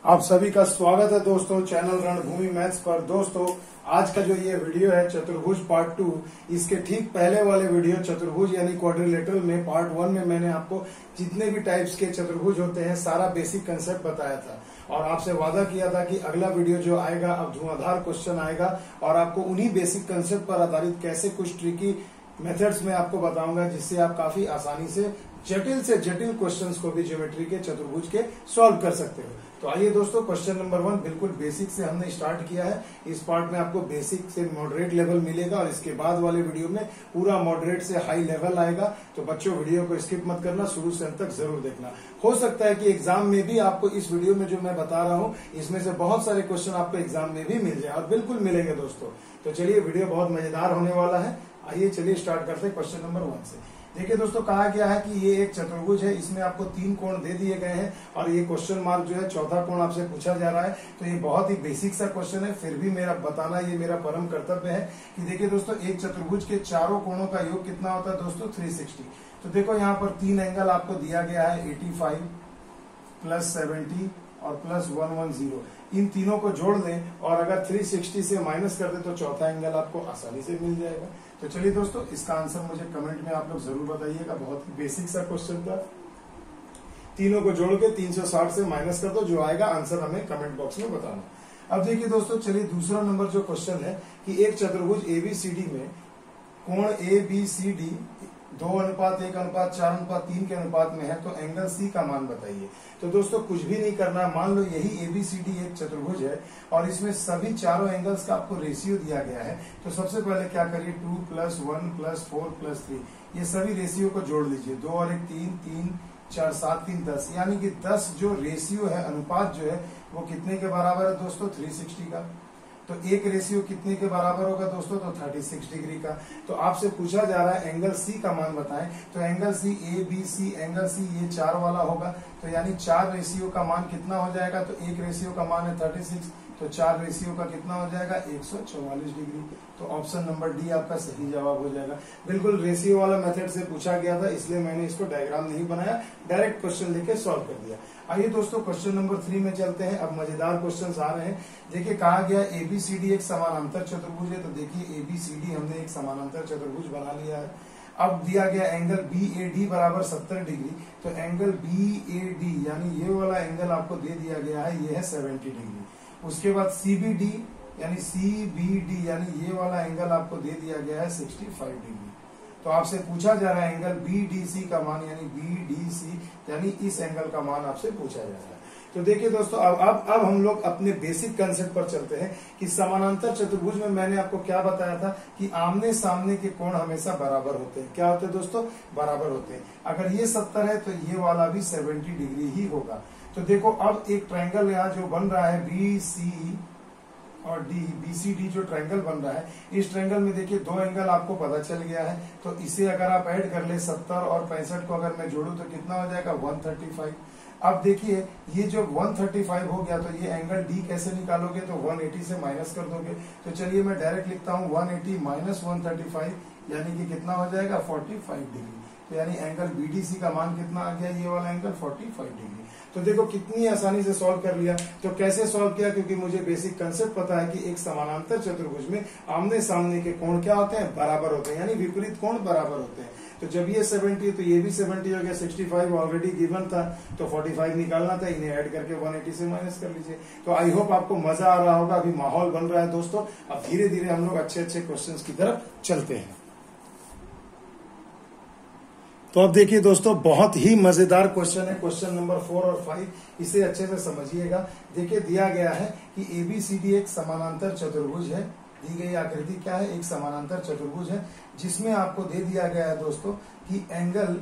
आप सभी का स्वागत है दोस्तों चैनल रणभूमि मैथ्स पर। दोस्तों आज का जो ये वीडियो है चतुर्भुज पार्ट 2, इसके ठीक पहले वाले वीडियो चतुर्भुज यानी क्वाड्रिलेटरल में पार्ट 1 में मैंने आपको जितने भी टाइप्स के चतुर्भुज होते हैं सारा बेसिक कंसेप्ट बताया था और आपसे वादा किया था कि अगला वीडियो जो आएगा अब धुआंधार क्वेश्चन आएगा और आपको उन्हीं बेसिक कंसेप्ट पर आधारित कैसे कुछ ट्रिकी मेथड्स में आपको बताऊंगा जिससे आप काफी आसानी से जटिल क्वेश्चंस को भी ज्योमेट्री के चतुर्भुज के सॉल्व कर सकते हो। तो आइए दोस्तों, क्वेश्चन नंबर 1 बिल्कुल बेसिक से हमने स्टार्ट किया है। इस पार्ट में आपको बेसिक से मॉडरेट लेवल मिलेगा और इसके बाद वाले वीडियो में पूरा मॉडरेट से हाई लेवल आएगा। तो बच्चों वीडियो को स्किप मत करना, शुरू से अंत तक जरूर देखना। हो सकता है कि एग्जाम में भी आपको इस वीडियो में जो मैं बता रहा हूँ इसमें से बहुत सारे क्वेश्चन आपको एग्जाम में भी मिल जाए और बिल्कुल मिलेंगे दोस्तों। तो चलिए, वीडियो बहुत मजेदार होने वाला है। आइए चलिए स्टार्ट करते हैं क्वेश्चन नंबर 1 से। देखिए दोस्तों, कहा गया है कि ये एक चतुर्भुज है, इसमें आपको 3 कोण दे दिए गए हैं और ये क्वेश्चन मार्क जो है चौथा कोण आपसे पूछा जा रहा है। तो ये बहुत ही बेसिक सा क्वेश्चन है, फिर भी मेरा बताना ये मेरा परम कर्तव्य है कि देखिए दोस्तों, एक चतुर्भुज के चारों कोणों का योग कितना होता है दोस्तों? 360। तो देखो यहाँ पर 3 एंगल आपको दिया गया है, 85 प्लस 70 और प्लस 110। इन तीनों को जोड़ दें और अगर 360 से माइनस कर दे तो चौथा एंगल आपको आसानी से मिल जाएगा। तो चलिए दोस्तों, इसका आंसर मुझे कमेंट में आप लोग जरूर बताइएगा। बहुत ही बेसिक सा क्वेश्चन था। तीनों को जोड़ के 360 से माइनस कर दो, जो आएगा आंसर हमें कमेंट बॉक्स में बताना। अब देखिए दोस्तों, चलिए दूसरा नंबर जो क्वेश्चन है कि एक चतुर्भुज एबीसीडी में कोण एबीसीडी 2:1:4:3 के अनुपात में है, तो एंगल सी का मान बताइए। तो दोस्तों कुछ भी नहीं करना, मान लो यही एबीसीडी एक चतुर्भुज है और इसमें सभी चारों एंगल्स का आपको रेशियो दिया गया है। तो सबसे पहले क्या करिए, 2 + 1 + 4 + 3, ये सभी रेशियो को जोड़ लीजिए। 2 और 1 3, 3 4 7 3 10, यानी कि 10 जो रेशियो है, अनुपात जो है वो कितने के बराबर है दोस्तों? 360 का। तो एक रेशियो कितने के बराबर होगा दोस्तों? तो 36 डिग्री का। तो आपसे पूछा जा रहा है एंगल सी का मान बताएं। तो angle C A B C, angle C ये 4 वाला होगा। तो यानी 4 रेशियो का मान कितना हो जाएगा? तो एक रेशियो का मान है 36, तो 4 रेशियो का कितना हो जाएगा? 144 डिग्री। तो ऑप्शन नंबर डी आपका सही जवाब हो जाएगा। बिल्कुल रेशियो वाला मेथड से पूछा गया था, इसलिए मैंने इसको डायग्राम नहीं बनाया, डायरेक्ट क्वेश्चन लेके सॉल्व कर दिया। आइए दोस्तों, क्वेश्चन नंबर 3 में चलते हैं। अब मजेदार क्वेश्चन आ रहे हैं। देखिए, कहा गया एबीसीडी एक समानांतर चतुर्भुज है। तो देखिए, एबीसीडी हमने एक समानांतर चतुर्भुज बना लिया है। अब दिया गया एंगल बीएडी बराबर 70 डिग्री। तो एंगल बीएडी यानी ये वाला एंगल आपको दे दिया गया है, ये है 70 डिग्री। उसके बाद सीबीडी यानी सीबीडी यानी ये वाला एंगल आपको दे दिया गया है 65 डिग्री। तो आपसे पूछा जा रहा है एंगल बीडीसी का मान, यानी बीडीसी यानी इस एंगल का मान आपसे पूछा जा रहा है। तो देखिए दोस्तों, अब हम लोग अपने बेसिक कंसेप्ट पर चलते हैं कि समानांतर चतुर्भुज में मैंने आपको क्या बताया था कि आमने सामने के कोण हमेशा बराबर होते हैं। क्या होते हैं दोस्तों? बराबर होते हैं। अगर ये 70 है तो ये वाला भी 70 डिग्री ही होगा। तो देखो, अब एक ट्रायंगल यहाँ जो बन रहा है बीसी और डी, बीसीडी जो ट्रायंगल बन रहा है, इस ट्रायंगल में देखिए 2 एंगल आपको पता चल गया है। तो इसे अगर आप ऐड कर ले 70 और 65 को अगर मैं जोड़ू तो कितना हो जाएगा? 135। अब देखिए, ये जो 135 हो गया तो ये एंगल डी कैसे निकालोगे? तो 180 से माइनस कर दोगे। तो चलिए मैं डायरेक्ट लिखता हूँ 180 - 135 यानी कि कितना हो जाएगा? 45 डिग्री। तो यानी एंगल बीडीसी का मान कितना आ गया? ये वाला एंगल 45 डिग्री। तो देखो कितनी आसानी से सॉल्व कर लिया। तो कैसे सॉल्व किया? क्योंकि मुझे बेसिक कंसेप्ट पता है कि एक समानांतर चतुर्भुज में आमने सामने के कोण क्या होते हैं? बराबर होते हैं, यानी विपरीत कोण बराबर होते हैं। तो जब ये 70 तो ये भी 70 हो गया, 65 ऑलरेडी गिवन था तो 45 निकालना था, इन्हें ऐड करके 180 से माइनस कर लीजिए। तो आई होप आपको मजा आ रहा होगा। अभी माहौल बन रहा है दोस्तों, अब धीरे धीरे हम लोग अच्छे क्वेश्चंस की तरफ चलते हैं। तो अब देखिए दोस्तों, बहुत ही मजेदार क्वेश्चन है, क्वेश्चन नंबर 4 और 5, इसे अच्छे से समझिएगा। देखिए, दिया गया है कि एबीसीडी एक समानांतर चतुर्भुज है। दी गई आकृति क्या है? एक समानांतर चतुर्भुज है, जिसमें आपको दे दिया गया है दोस्तों कि एंगल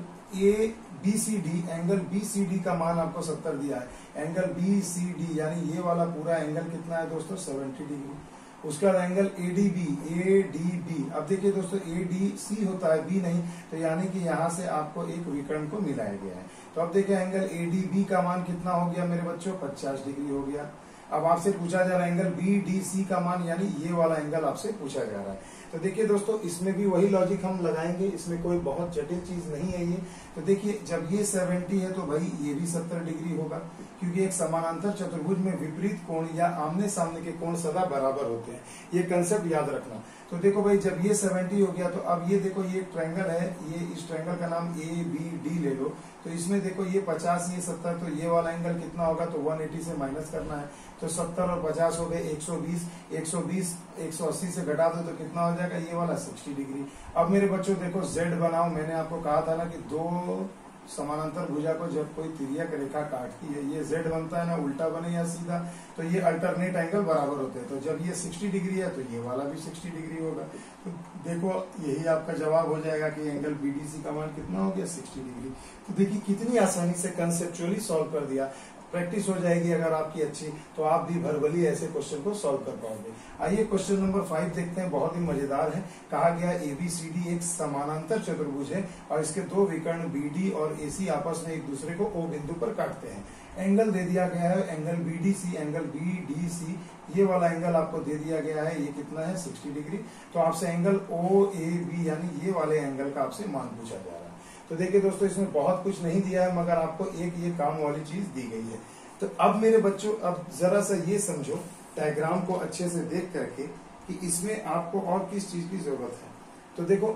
एंगल बीसीडी का मान आपको 70 दिया है। एंगल बीसीडी यानी ये वाला पूरा एंगल कितना है दोस्तों? 70 डिग्री। उसके बाद एंगल एडीबी। अब देखिए दोस्तों, एडीसी होता है, बी नहीं, तो यानी कि यहाँ से आपको एक विकर्ण को मिलाया गया है। तो अब देखिए एंगल एडीबी का मान कितना हो गया मेरे बच्चों? 50 डिग्री हो गया। अब आपसे पूछा जा रहा है एंगल बीडीसी का मान, यानी ये वाला एंगल आपसे पूछा जा रहा है। तो देखिए दोस्तों, इसमें भी वही लॉजिक हम लगाएंगे, इसमें कोई बहुत जटिल चीज नहीं है ये। तो देखिए, जब ये 70 है तो भाई ये भी 70 डिग्री होगा, क्योंकि एक समानांतर चतुर्भुज में विपरीत कोण या आमने सामने के कोण सदा बराबर होते हैं। ये कंसेप्ट याद रखना। तो देखो भाई, जब ये 70 हो गया तो अब ये देखो, ये ट्रायंगल है, ये इस ट्रायंगल का नाम ABD ले लो। तो इसमें देखो ये 50, ये 70, तो ये वाला एंगल कितना होगा, तो 180 से माइनस करना है। तो 70 और 50 हो गए 120, 120 180 से घटा दो तो कितना हो जाएगा, ये वाला 60 डिग्री। अब मेरे बच्चों देखो, Z बनाओ। मैंने आपको कहा था ना कि दो समानांतर भुजा को जब कोई तिर्यक रेखा काटती है, ये Z बनता है ना, उल्टा बने या सीधा, तो ये अल्टरनेट एंगल बराबर होते हैं। तो जब ये 60 डिग्री है तो ये वाला भी 60 डिग्री होगा। तो देखो, यही आपका जवाब हो जाएगा कि एंगल BDC का मान कितना हो गया, 60 डिग्री। तो देखिए, कितनी आसानी से कंसेप्चुअली सॉल्व कर दिया। प्रैक्टिस हो जाएगी अगर आपकी अच्छी, तो आप भी वर्बली ऐसे क्वेश्चन को सॉल्व कर पाओगे। आइए क्वेश्चन नंबर 5 देखते हैं, बहुत ही मजेदार है। कहा गया ABCD एक समानांतर चतुर्भुज है और इसके दो विकर्ण BD और AC आपस में एक दूसरे को O बिंदु पर काटते हैं। एंगल दे दिया गया है, एंगल BDC, एंगल BDC, ये वाला एंगल आपको दे दिया गया है, ये कितना है, 60 डिग्री। तो आपसे एंगल OAB यानी ये वाले एंगल का आपसे मान पूछा जा रहा है। तो देखिए दोस्तों, इसमें बहुत कुछ नहीं दिया है, मगर आपको एक ये काम वाली चीज दी गई है। तो अब मेरे बच्चों, अब जरा सा ये समझो डायग्राम को अच्छे से देख करके कि इसमें आपको और किस चीज की जरूरत है। तो देखो,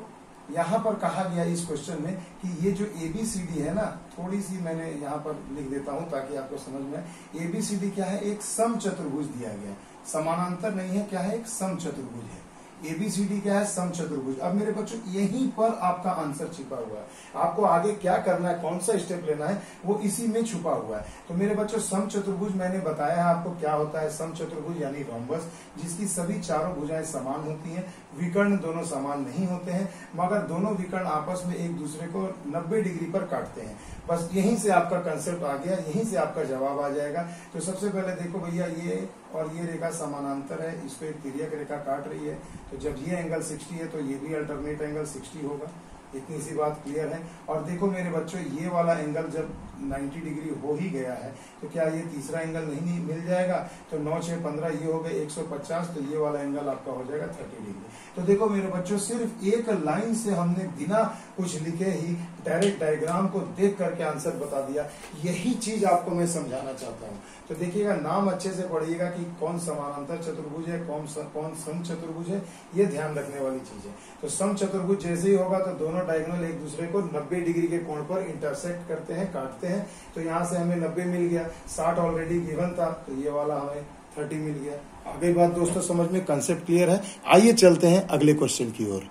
यहाँ पर कहा गया इस क्वेश्चन में कि ये जो ABCD है ना, थोड़ी सी मैंने यहाँ पर लिख देता हूं ताकि आपको समझ में आए। ABCD क्या है, एक समचतुर्भुज दिया गया है, समानांतर नहीं है, क्या है, एक समचतुर्भुज है। ABCD क्या है, समचतुर्भुज। अब मेरे बच्चों, यहीं पर आपका आंसर छिपा हुआ है। आपको आगे क्या करना है, कौन सा स्टेप लेना है, वो इसी में छुपा हुआ है। तो मेरे बच्चों, समचतुर्भुज मैंने बताया है आपको क्या होता है। समचतुर्भुज यानी रोम्बस, जिसकी सभी चारों भुजाएं समान होती हैं, विकर्ण दोनों समान नहीं होते हैं, मगर दोनों विकर्ण आपस में एक दूसरे को 90 डिग्री पर काटते हैं। बस यहीं से आपका कंसेप्ट आ गया, यहीं से आपका जवाब आ जाएगा। तो सबसे पहले देखो भैया, ये और ये रेखा समानांतर है, इसको एक तिर्यक रेखा काट रही है। तो जब ये एंगल 60 है तो ये भी अल्टरनेट एंगल 60 होगा। इतनी सी बात क्लियर है। और देखो मेरे बच्चों, ये वाला एंगल जब 90 डिग्री हो ही गया है तो क्या ये तीसरा एंगल नहीं मिल जाएगा। तो 9 6 15 ये हो गए 150, तो ये वाला एंगल आपका हो जाएगा 30 डिग्री। तो देखो मेरे बच्चों, सिर्फ एक लाइन से हमने बिना कुछ लिखे ही डायरेक्ट डायग्राम को देख करके आंसर बता दिया। यही चीज आपको मैं समझाना चाहता हूँ। तो देखिएगा, नाम अच्छे से पढ़िएगा कि कौन समानांतर चतुर्भुज है, कौन सम चतुर्भुज है, ये ध्यान रखने वाली चीज है। तो सम चतुर्भुज जैसे ही होगा तो दोनों डायगोनल एक दूसरे को 90 डिग्री के कोण पर इंटरसेक्ट करते हैं, काटते हैं। तो यहाँ से हमें 90 मिल गया, 60 ऑलरेडी गिवन था, तो ये वाला हमें 30 मिल गया। आगे बात दोस्तों समझ में, कंसेप्ट क्लियर है। आइए चलते हैं अगले क्वेश्चन की ओर।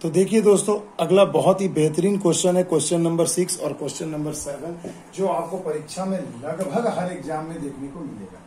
तो देखिए दोस्तों, अगला बहुत ही बेहतरीन क्वेश्चन है, क्वेश्चन नंबर 6 और क्वेश्चन नंबर 7, जो आपको परीक्षा में लगभग हर एग्जाम में देखने को मिलेगा।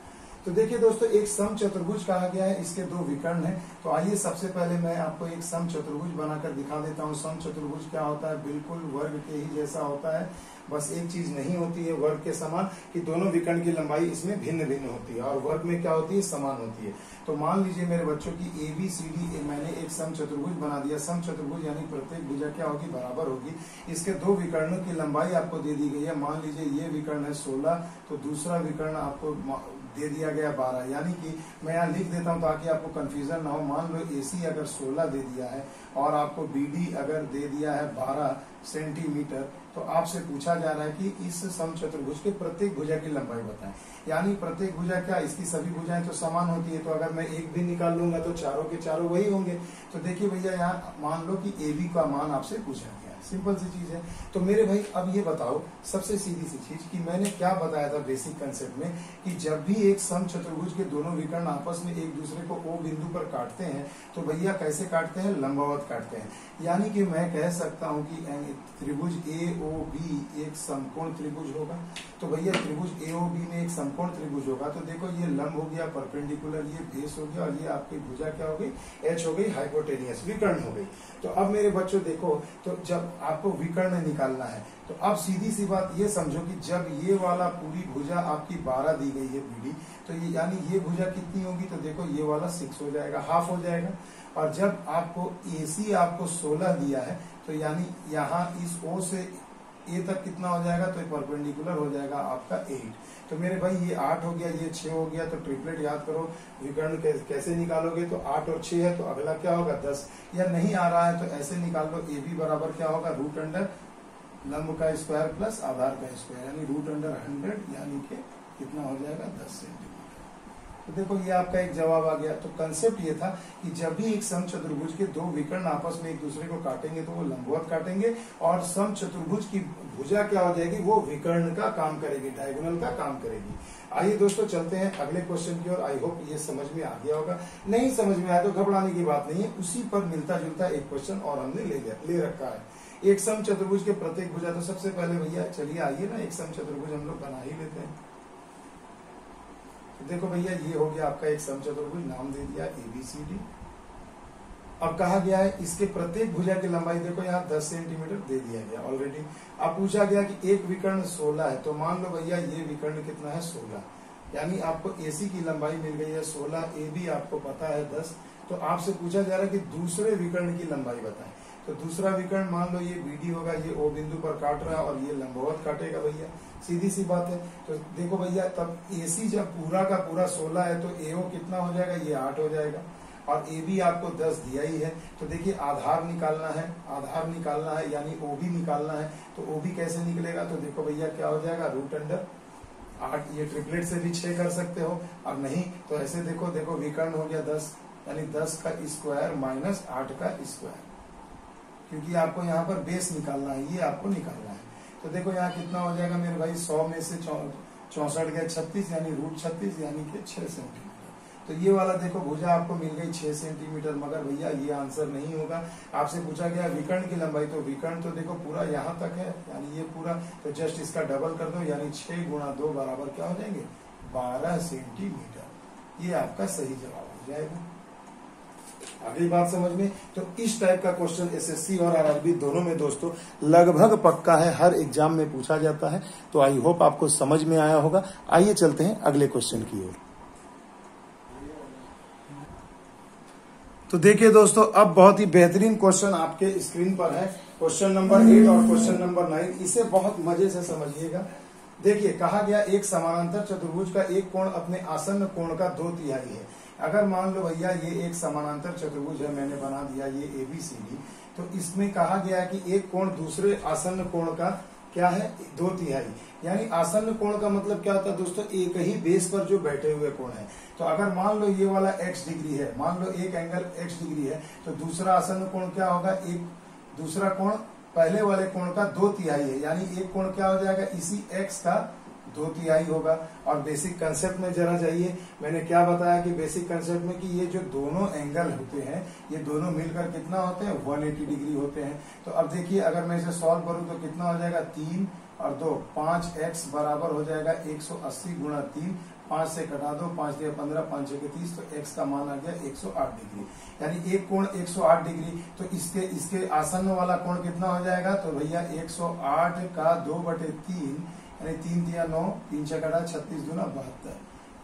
तो देखिए दोस्तों, एक सम चतुर्भुज कहा गया है, इसके दो विकर्ण हैं। तो आइए सबसे पहले मैं आपको एक सम चतुर्भुज बनाकर दिखा देता हूँ। सम चतुर्भुज क्या होता है, बिल्कुल वर्ग के ही जैसा होता है। बस एक चीज नहीं होती है वर्ग के समान, कि दोनों विकर्ण की लंबाई इसमें भिन्न भिन्न होती है, और वर्ग में क्या होती है, समान होती है। तो मान लीजिए मेरे बच्चों की ABCD मैंने एक सम चतुर्भुज बना दिया। सम चतुर्भुज यानी प्रत्येक भुजा क्या होगी, बराबर होगी। इसके दो विकर्णों की लंबाई आपको दे दी गई है। मान लीजिए ये विकर्ण है 16, तो दूसरा विकर्ण आपको दे दिया गया 12। यानी कि मैं यहाँ लिख देता हूँ ताकि आपको कंफ्यूजन ना हो। मान लो AC अगर 16 दे दिया है और आपको BD अगर दे दिया है 12 सेंटीमीटर, तो आपसे पूछा जा रहा है कि इस समचतुर्भुज के प्रत्येक भुजा की लंबाई बताएं। यानी प्रत्येक भुजा क्या, इसकी सभी भुजाएं तो समान होती है, तो अगर मैं एक भी निकाल लूंगा तो चारों के चारों वही होंगे। तो देखिए भैया, यहाँ मान लो कि AB का मान आपसे पूछा गया, सिंपल सी चीज है। तो मेरे भाई अब ये बताओ, सबसे सीधी सी चीज, कि मैंने क्या बताया था बेसिक कंसेप्ट में, कि जब भी एक समचतुर्भुज के दोनों विकर्ण आपस में एक दूसरे को O बिंदु पर काटते हैं, तो भैया कैसे काटते हैं, लंबवत काटते हैं। यानी कि मैं कह सकता हूं कि त्रिभुज AOB एक समकोण त्रिभुज होगा। तो भैया त्रिभुज AOB में एक समकोण त्रिभुज होगा, तो देखो ये लंब हो गया, परपेंडिकुलर ये बेस हो गया, और ये आपकी भुजा क्या हो गई, H हो गई, हाइपोटेनियस विकर्ण हो गई। तो अब मेरे बच्चों देखो, तो जब आपको विकर्ण निकालना है, तो अब सीधी सी बात ये समझो कि जब ये वाला पूरी भुजा आपकी 12 दी गई है BD, तो ये यानी ये भुजा कितनी होगी, तो देखो ये वाला 6 हो जाएगा, हाफ हो जाएगा। और जब आपको AC आपको 16 दिया है, तो यानी यहाँ इस O से ए तक कितना हो जाएगा, तो परपेंडिकुलर हो जाएगा आपका 8। तो मेरे भाई ये 8 हो गया, ये 6 हो गया, तो ट्रिपलेट याद करो, विकर्ण कैसे निकालोगे, तो 8 और 6 है तो अगला क्या होगा 10, या नहीं आ रहा है तो ऐसे निकाल लो, ए बी बराबर क्या होगा रूट अंडर लंब का स्क्वायर प्लस आधार का स्क्वायर, यानी रूट अंडर 100, यानी कि कितना हो जाएगा 10 सेंटीमीटर। तो देखो ये आपका एक जवाब आ गया। तो कंसेप्ट ये था कि जब भी एक समचतुर्भुज के दो विकर्ण आपस में एक दूसरे को काटेंगे तो वो लंबवत काटेंगे, और समचतुर्भुज की भुजा क्या हो जाएगी, वो विकर्ण का काम करेगी, डायगोनल का काम करेगी। आइए दोस्तों चलते हैं अगले क्वेश्चन की ओर। आई होप ये समझ में आ गया होगा, नहीं समझ में आया तो घबराने की बात नहीं है, उसी पर मिलता जुलता एक क्वेश्चन और हमने ले रखा है। एक समचतुर्भुज के प्रत्येक भुजा, तो सबसे पहले भैया चलिए आइए ना एक समचतुर्भुज हम लोग बना ही लेते हैं। तो देखो भैया ये हो गया आपका एक समचतुर्भुज, नाम दे दिया ABCD। अब कहा गया है इसके प्रत्येक भुजा की लंबाई, देखो यहाँ 10 सेंटीमीटर दे दिया गया ऑलरेडी। अब पूछा गया कि एक विकर्ण 16 है, तो मान लो भैया ये विकर्ण कितना है 16, यानी आपको AC की लंबाई मिल गई है 16, AB आपको पता है 10। तो आपसे पूछा जा रहा है कि दूसरे विकर्ण की लंबाई बताएं। तो दूसरा विकर्ण मान लो ये BD होगा, ये O बिंदु पर काट रहा है और ये लंबवत काटेगा भैया, सीधी सी बात है। तो देखो भैया तब AC जब पूरा का पूरा 16 है तो AO कितना हो जाएगा, ये 8 हो जाएगा, और AB आपको 10 दिया ही है। तो देखिए आधार निकालना है, यानी OB निकालना है। तो OB कैसे निकलेगा, तो देखो भैया क्या हो जाएगा रूट अंडर 8, ये ट्रिपलेट से भी 6 कर सकते हो, और नहीं तो ऐसे देखो विकर्ण हो गया 10, यानी 10 का स्क्वायर माइनस 8 का स्क्वायर, क्योंकि आपको यहाँ पर बेस निकालना है, ये आपको निकालना है। तो देखो यहाँ कितना हो जाएगा मेरे भाई, 100 में से 64 गया 36, यानी रूट 36, यानी कि 6 सेंटीमीटर। तो ये वाला देखो भुजा आपको मिल गई 6 सेंटीमीटर, मगर भैया ये आंसर नहीं होगा। आपसे पूछा गया विकर्ण की लंबाई, तो विकर्ण तो देखो पूरा यहाँ तक है, यानी ये पूरा, तो जस्ट इसका डबल कर दो, यानी 6 गुणा 2 बराबर क्या हो जाएंगे 12 सेंटीमीटर। ये आपका सही जवाब हो जाएगा। अगली बात समझ में, तो इस टाइप का क्वेश्चन SSC और RRB दोनों में दोस्तों लगभग पक्का है, हर एग्जाम में पूछा जाता है। तो आई होप आपको समझ में आया होगा। आइए चलते हैं अगले क्वेश्चन की ओर। तो देखिए दोस्तों, अब बहुत ही बेहतरीन क्वेश्चन आपके स्क्रीन पर है, क्वेश्चन नंबर 8 और क्वेश्चन नंबर 9। इसे बहुत मजे से समझिएगा। देखिए कहा गया एक समानांतर चतुर्भुज का एक कोण अपने आसन्न कोण का 2/3 है। अगर मान लो भैया ये एक समानांतर चतुर्भुज है, मैंने बना दिया ये ABCD, तो इसमें कहा गया कि एक कोण दूसरे आसन्न कोण का क्या है 2/3, यानी आसन्न कोण का मतलब क्या होता है दोस्तों, एक ही बेस पर जो बैठे हुए कोण है। तो अगर मान लो ये वाला x डिग्री है, मान लो एक एंगल x डिग्री है, तो दूसरा आसन्न कोण क्या होगा, एक दूसरा कोण पहले वाले कोण का 2/3 है, यानी एक कोण क्या हो जाएगा इसी x का 2/3 होगा। और बेसिक कंसेप्ट में जरा जाइए, मैंने क्या बताया कि बेसिक कंसेप्ट में कि ये जो दोनों एंगल होते हैं ये दोनों मिलकर कितना होते हैं 180 डिग्री होते हैं। तो अब देखिए अगर मैं इसे सॉल्व करूं तो कितना हो जाएगा 3 और 2 5x बराबर हो जाएगा 180 गुणा 3, 5 से कटा दो, 5 दिया 15, 5 6 30, तो x का मान आ गया 108 डिग्री, यानी एक कोण 108 डिग्री। तो इसके आसन्न वाला कोण कितना हो जाएगा, तो भैया 108 का 2/3, यानी 3 दिया 9, 3 6 कटा 36 दूना 72,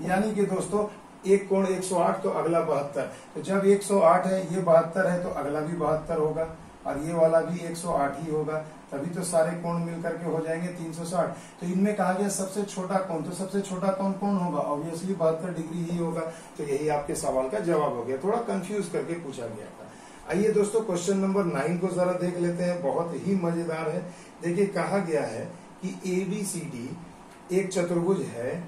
यानी कि दोस्तों एक कोण 108 तो अगला 72। तो जब 108 है ये 72 है तो अगला भी 72 होगा, और ये वाला भी 108 ही होगा, तभी तो सारे कोण मिलकर के हो जाएंगे 360। तो इनमें कहा गया सबसे छोटा कोण, तो सबसे छोटा कोण कौन होगा, ऑब्वियसली 72 डिग्री ही होगा। तो यही आपके सवाल का जवाब हो गया, थोड़ा कंफ्यूज करके पूछा गया था। आइए दोस्तों क्वेश्चन नंबर 9 को जरा देख लेते हैं, बहुत ही मजेदार है। देखिए कहा गया है कि ABCD एक चतुर्भुज है,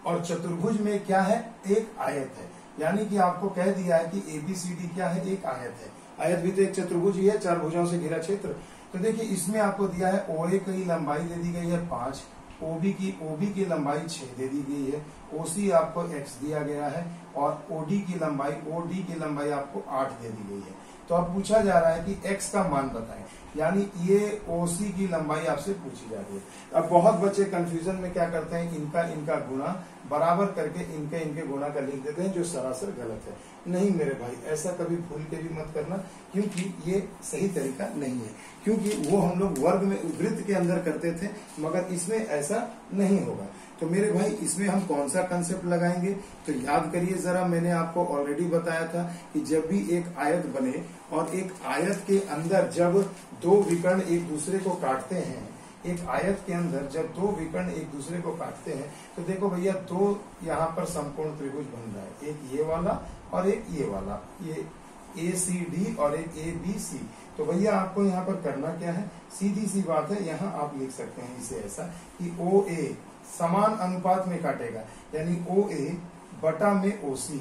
और चतुर्भुज में क्या है एक आयत है, यानी कि आपको कह दिया है कि ABCD क्या है एक आयत है। आयत भी तो एक चतुर्भुज ही है, 4 भुजाओं से घिरा क्षेत्र। तो देखिए इसमें आपको दिया है OA की लंबाई दे दी गई है 5, OB की लंबाई 6 दे दी गई है, OC आपको x दिया गया है, और OD की लंबाई आपको 8 दे दी गई है। तो अब पूछा जा रहा है कि x का मान बताएं, यानी ये OC की लंबाई आपसे पूछी जा रही है। अब बहुत बच्चे कंफ्यूजन में क्या करते हैं, इनका गुणा बराबर करके इनके गुणा का लिख देते हैं, जो सरासर गलत है। नहीं मेरे भाई, ऐसा कभी भूल के भी मत करना, क्योंकि ये सही तरीका नहीं है, क्योंकि वो हम लोग वर्ग में वृत्त के अंदर करते थे, मगर इसमें ऐसा नहीं होगा। तो मेरे भाई इसमें हम कौन सा कंसेप्ट लगाएंगे, तो याद करिए जरा, मैंने आपको ऑलरेडी बताया था कि जब भी एक आयत बने और एक आयत के अंदर जब दो विकर्ण एक दूसरे को काटते हैं, एक आयत के अंदर जब दो विकर्ण एक दूसरे को काटते हैं तो देखो भैया दो यहाँ पर समकोण त्रिभुज बन रहा है, एक ये वाला और एक ये वाला, ये ACD और एक ABC। तो भैया आपको यहाँ पर करना क्या है, सीधी सी बात है, यहाँ आप लिख सकते हैं इसे ऐसा कि OA समान अनुपात में काटेगा, यानी OA बटा में OC,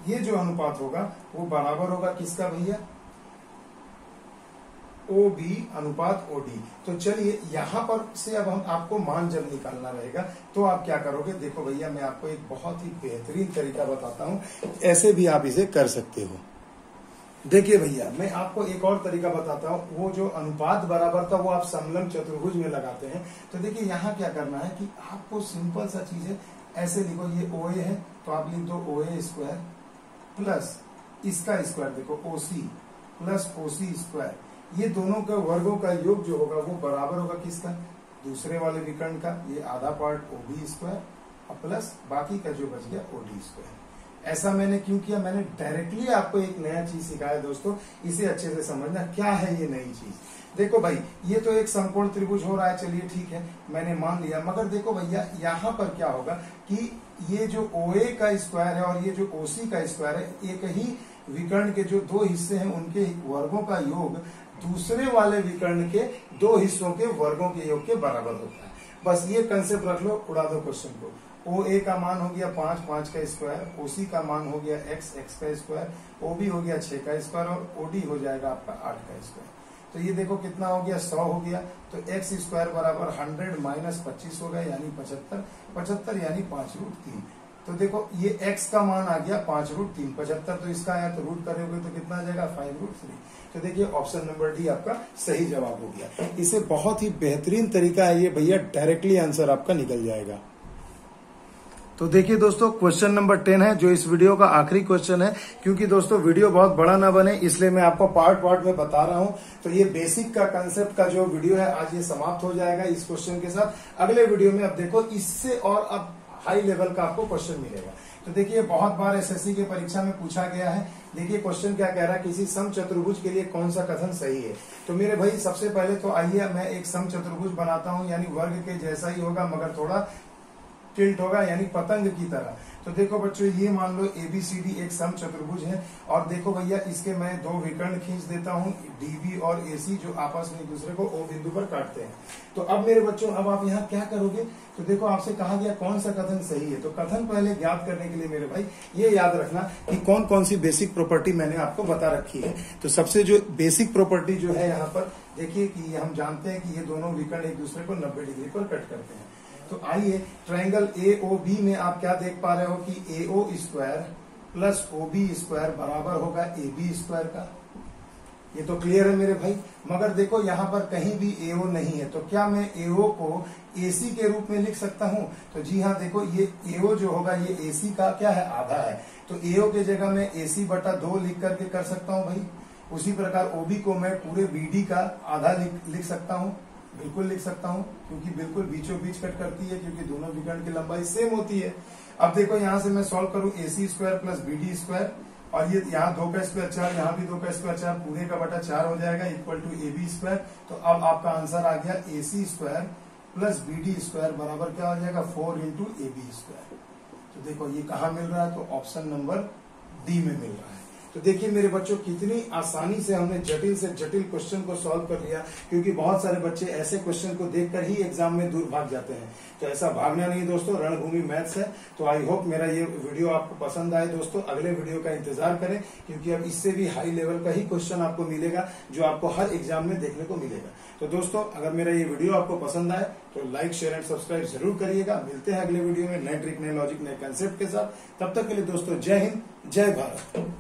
ये जो अनुपात होगा वो बराबर होगा किसका भैया, OB अनुपात OD। तो चलिए यहाँ पर से अब हम आपको मान जब निकालना रहेगा तो आप क्या करोगे, देखो भैया मैं आपको एक बहुत ही बेहतरीन तरीका बताता हूँ, ऐसे भी आप इसे कर सकते हो। देखिए भैया मैं आपको एक और तरीका बताता हूँ, वो जो अनुपात बराबर था वो आप समलंब चतुर्भुज में लगाते हैं। तो देखिए यहाँ क्या करना है कि आपको सिंपल सा चीज है, ऐसे लिखो ये OA है तो आप लिख दो OA स्क्वायर प्लस इसका स्क्वायर देखो OC प्लस OC स्क्वायर, ये दोनों का वर्गों का योग जो होगा वो बराबर होगा किसका, दूसरे वाले विकर्ण का, ये आधा पार्ट OB स्क्वायर और प्लस बाकी का जो बच गया OD स्क्वायर। ऐसा मैंने क्यों किया, मैंने डायरेक्टली आपको एक नया चीज सिखाया दोस्तों, इसे अच्छे से समझना क्या है ये नई चीज। देखो भाई ये तो एक समकोण त्रिभुज हो रहा है, चलिए ठीक है मैंने मान लिया, मगर देखो भैया यहाँ पर क्या होगा कि ये जो OA का स्क्वायर है और ये जो OC का स्क्वायर है, एक ही विकर्ण के जो दो हिस्से हैं उनके वर्गों का योग दूसरे वाले विकर्ण के दो हिस्सों के वर्गों के योग के बराबर होता है। बस ये कंसेप्ट रख लो, उड़ा दो क्वेश्चन को। OA का मान हो गया 5, 5 का स्क्वायर, OC का मान हो गया x, x का स्क्वायर, OB हो गया 6 का स्क्वायर और OD हो जाएगा आपका 8 का स्क्वायर। तो ये देखो कितना हो गया, 100 हो गया। तो x स्क्वायर बराबर 100 माइनस 25 हो गया यानी 75, 75 यानी 5√3। तो देखो ये x का मान आ गया 5√3, 75 तो इसका आया तो रूट करोगे तो कितना आ जाएगा 5√3। तो देखिए ऑप्शन नंबर डी आपका सही जवाब हो गया। इसे बहुत ही बेहतरीन तरीका है ये भैया, डायरेक्टली आंसर आपका निकल जाएगा। तो देखिए दोस्तों क्वेश्चन नंबर 10 है जो इस वीडियो का आखिरी क्वेश्चन है, क्योंकि दोस्तों वीडियो बहुत बड़ा ना बने इसलिए मैं आपको पार्ट पार्ट में बता रहा हूं। तो ये बेसिक का कंसेप्ट का जो वीडियो है आज ये समाप्त हो जाएगा इस क्वेश्चन के साथ। अगले वीडियो में अब देखो इससे और अब हाई लेवल का आपको क्वेश्चन मिलेगा। तो देखिए बहुत बार एसएससी के परीक्षा में पूछा गया है। देखिए क्वेश्चन क्या कह रहा है, किसी समचतुर्भुज के लिए कौन सा कथन सही है। तो मेरे भाई सबसे पहले तो आइए मैं एक समचतुर्भुज बनाता हूं, यानी वर्ग के जैसा ही होगा मगर थोड़ा टिल्ट होगा, यानी पतंग की तरह। तो देखो बच्चों ये मान लो ABCD एक समचतुर्भुज है और देखो भैया इसके मैं दो विकर्ण खींच देता हूं DB और AC जो आपस में एक दूसरे को O बिंदु पर काटते हैं। तो अब मेरे बच्चों अब आप यहाँ क्या करोगे, तो देखो आपसे कहा गया कौन सा कथन सही है। तो कथन पहले ज्ञात करने के लिए मेरे भाई ये याद रखना कि कौन कौन सी बेसिक प्रॉपर्टी मैंने आपको बता रखी है। तो सबसे जो बेसिक प्रॉपर्टी जो है यहाँ पर देखिए कि हम जानते हैं कि ये दोनों विकर्ण एक दूसरे को 90 डिग्री पर कट करते हैं। तो आइए ट्रायंगल AOB में आप क्या देख पा रहे हो कि AO square plus OB square बराबर होगा AB स्क्वायर का। ये तो क्लियर है मेरे भाई। मगर देखो यहाँ पर कहीं भी AO नहीं है, तो क्या मैं AO को AC के रूप में लिख सकता हूँ। तो जी हाँ देखो ये AO जो होगा ये AC का क्या है, आधा है। तो AO के जगह मैं AC बटा 2 लिख करके कर सकता हूँ भाई। उसी प्रकार OB को मैं पूरे BD का आधा लिख सकता हूँ, बिल्कुल लिख सकता हूं, क्योंकि बिल्कुल बीचों बीच कट करती है, क्योंकि दोनों विकर्ण की लंबाई सेम होती है। अब देखो यहां से मैं सॉल्व करूं AC square plus BD square, और ये यहाँ 2 का स्क्वायर 4, यहाँ भी 2 का स्क्वायर 4, पूरे का बटा 4 हो जाएगा इक्वल टू AB स्क्वायर। तो अब आपका आंसर आ गया AC square plus BD square बराबर क्या हो जाएगा 4 इंटू AB स्क्वायर। तो देखो ये कहाँ मिल रहा है, तो ऑप्शन नंबर डी में मिल रहा है। तो देखिए मेरे बच्चों कितनी आसानी से हमने जटिल से जटिल क्वेश्चन को सॉल्व कर लिया, क्योंकि बहुत सारे बच्चे ऐसे क्वेश्चन को देखकर ही एग्जाम में दूर भाग जाते हैं। तो ऐसा भागना नहीं दोस्तों, रणभूमि मैथ्स है। तो आई होप मेरा ये वीडियो आपको पसंद आए दोस्तों। अगले वीडियो का इंतजार करें, क्योंकि अब इससे भी हाई लेवल का ही क्वेश्चन आपको मिलेगा जो आपको हर एग्जाम में देखने को मिलेगा। तो दोस्तों अगर मेरा ये वीडियो आपको पसंद आए तो लाइक शेयर एंड सब्सक्राइब जरूर करिएगा। मिलते हैं अगले वीडियो में नए ट्रिक नए लॉजिक नए कंसेप्ट के साथ। तब तक के लिए दोस्तों जय हिंद जय भारत।